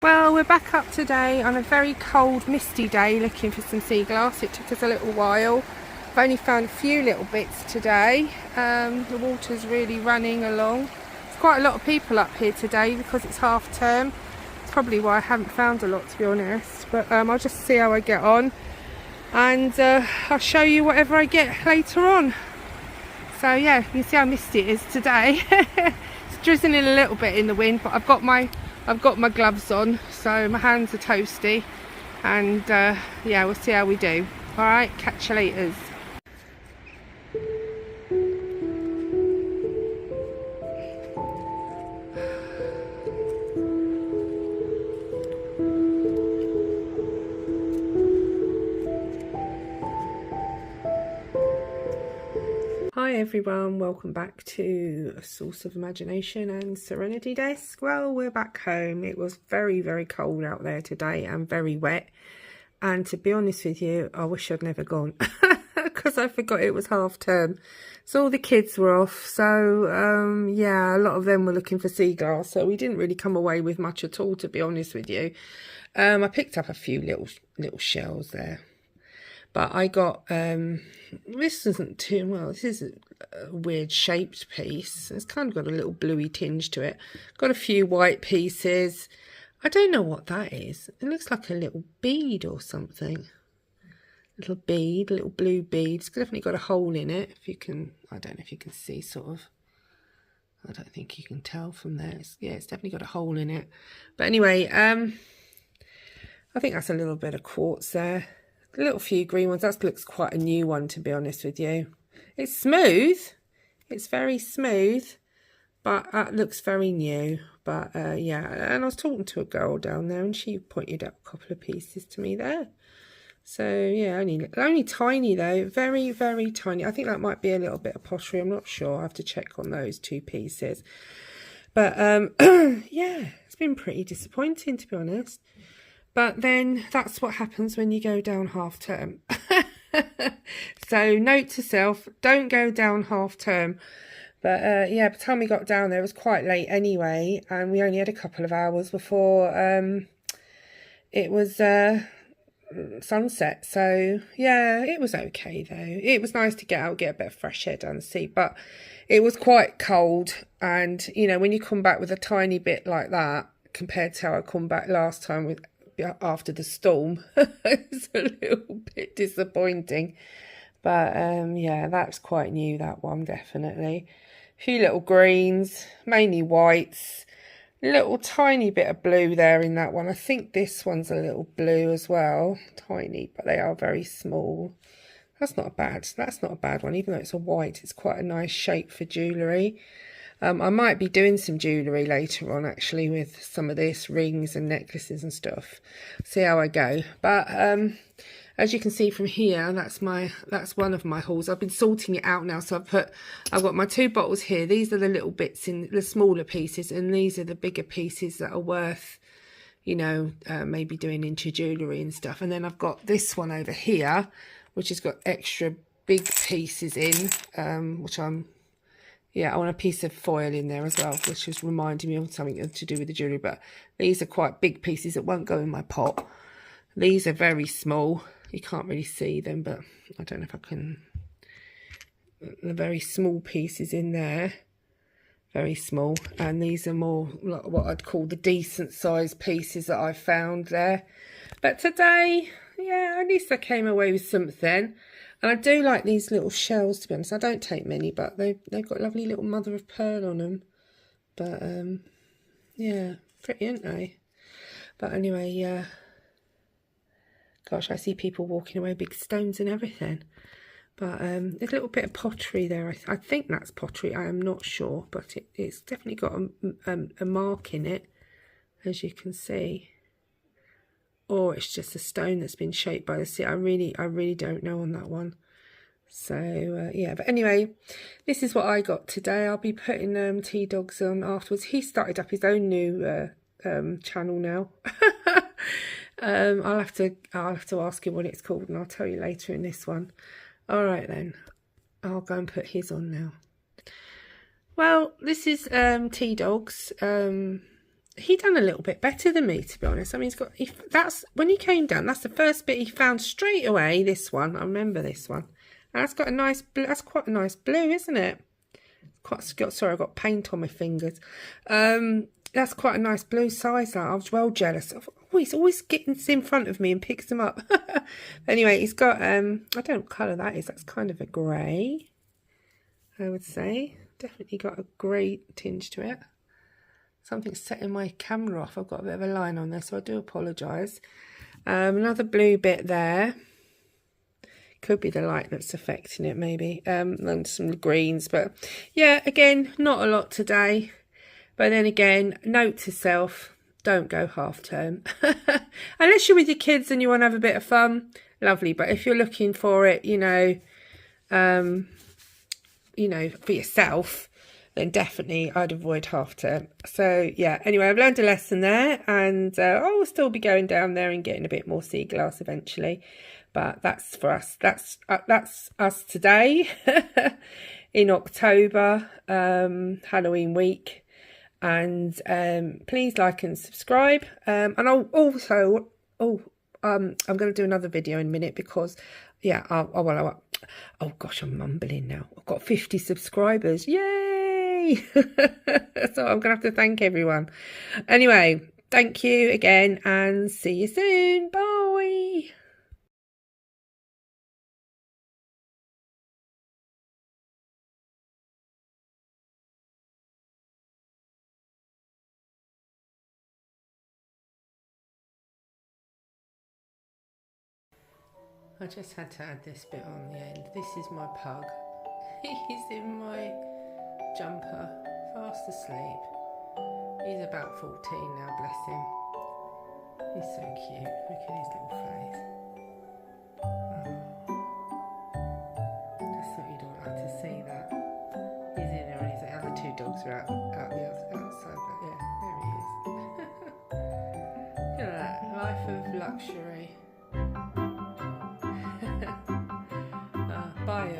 Well, we're back up today on a very cold, misty day looking for some sea glass. It took us a little while. I've only found a few little bits today. The water's really running along. There's quite a lot of people up here today because it's half term. It's probably why I haven't found a lot, to be honest. But I'll just see how I get on. And I'll show you whatever I get later on. So yeah, you can see how misty it is today. It's drizzling a little bit in the wind, but I've got my gloves on, so my hands are toasty, and yeah, we'll see how we do. All right, catch you later. Hi everyone, welcome back to A Source of Imagination and Serenity Desk. Well, we're back home. It was very, very cold out there today and very wet. And to be honest with you, I wish I'd never gone because I forgot it was half term. So all the kids were off. So yeah, a lot of them were looking for sea glass. So we didn't really come away with much at all, to be honest with you. I picked up a few little shells there. But I got, this isn't too, well, this is a weird shaped piece. It's kind of got a little bluey tinge to it. Got a few white pieces. I don't know what that is. It looks like a little bead or something. Little bead, little blue bead. It's definitely got a hole in it. If you can, I don't know if you can see sort of. I don't think you can tell from there. Yeah, it's definitely got a hole in it. But anyway, I think that's a little bit of quartz there. A little few green ones. That looks quite a new one, to be honest with you. It's smooth. It's very smooth, but it looks very new. But yeah, and I was talking to a girl down there, and she pointed out a couple of pieces to me there. So yeah, only tiny though, very, very tiny. I think that might be a little bit of pottery. I'm not sure. I have to check on those two pieces. But yeah, it's been pretty disappointing, to be honest. But then that's what happens when you go down half term. So note to self, don't go down half term. But yeah, by the time we got down there, it was quite late anyway. And we only had a couple of hours before it was sunset. So yeah, it was okay though. It was nice to get out, get a bit of fresh air down the sea. But it was quite cold. And, you know, when you come back with a tiny bit like that, compared to how I come back last time with after the storm, it's a little bit disappointing. But yeah, that's quite new, that one, definitely. A few little greens, mainly whites, little tiny bit of blue there in that one. I think this one's a little blue as well, tiny, but they are very small. That's not a bad one. Even though it's a white, it's quite a nice shape for jewellery. I might be doing some jewellery later on, actually, with some of this, rings and necklaces and stuff. See how I go. But as you can see from here, that's one of my hauls. I've been sorting it out now. So I've got my two bottles here. These are the little bits in the smaller pieces, and these are the bigger pieces that are worth, you know, maybe doing into jewellery and stuff. And then I've got this one over here, which has got extra big pieces in, which yeah, I want a piece of foil in there as well, which is reminding me of something to do with the jewellery. But these are quite big pieces that won't go in my pot. These are very small. You can't really see them, but I don't know if I can. The very small pieces in there. Very small. And these are more like what I'd call the decent sized pieces that I found there. But today, yeah, at least I came away with something. And I do like these little shells, to be honest. I don't take many, but they've got lovely little mother of pearl on them. But, yeah, pretty, aren't they? But anyway, yeah. Gosh, I see people walking away with big stones and everything. But there's a little bit of pottery there. I think that's pottery. I am not sure, but it's definitely got a mark in it, as you can see. Or it's just a stone that's been shaped by the sea. I really don't know on that one. So yeah, but anyway, this is what I got today. I'll be putting T-Dogs on afterwards. He started up his own new channel now. I'll have to ask him what it's called, and I'll tell you later in this one. All right then, I'll go and put his on now. Well, this is T-Dogs. he done a little bit better than me, to be honest. I mean, that's when he came down. That's the first bit he found straight away. This one, I remember this one. And that's got a nice blue. That's quite a nice blue, isn't it? Sorry, I got paint on my fingers. That's quite a nice blue size. I was well jealous of. Oh, he's always getting in front of me and picks them up. Anyway, he's got I don't know what colour that is. That's kind of a grey, I would say. Definitely got a grey tinge to it. Something's setting my camera off. I've got a bit of a line on there, so I do apologise. Another blue bit there. Could be the light that's affecting it, maybe. And some greens, but yeah, again, not a lot today. But then again, note to self, don't go half term. Unless you're with your kids and you want to have a bit of fun, lovely. But if you're looking for it, you know, for yourself, then definitely I'd avoid half term. So yeah, anyway, I've learned a lesson there, and I will still be going down there and getting a bit more sea glass eventually. But that's for us. That's us today in October, Halloween week. And please like and subscribe. And I'll also, I'm going to do another video in a minute because, yeah, oh gosh, I'm mumbling now. I've got 50 subscribers. Yay! So I'm going to have to thank everyone. Anyway, thank you again and see you soon. Bye. I just had to add this bit on the end. This is my pug. He's in my jumper, fast asleep. He's about 14 now, bless him. He's so cute. Look at his little face. Oh. Just thought you'd all like to see that. He's in there, and the other two dogs are out the outside. But yeah, there he is. Look at that, life of luxury. Bye.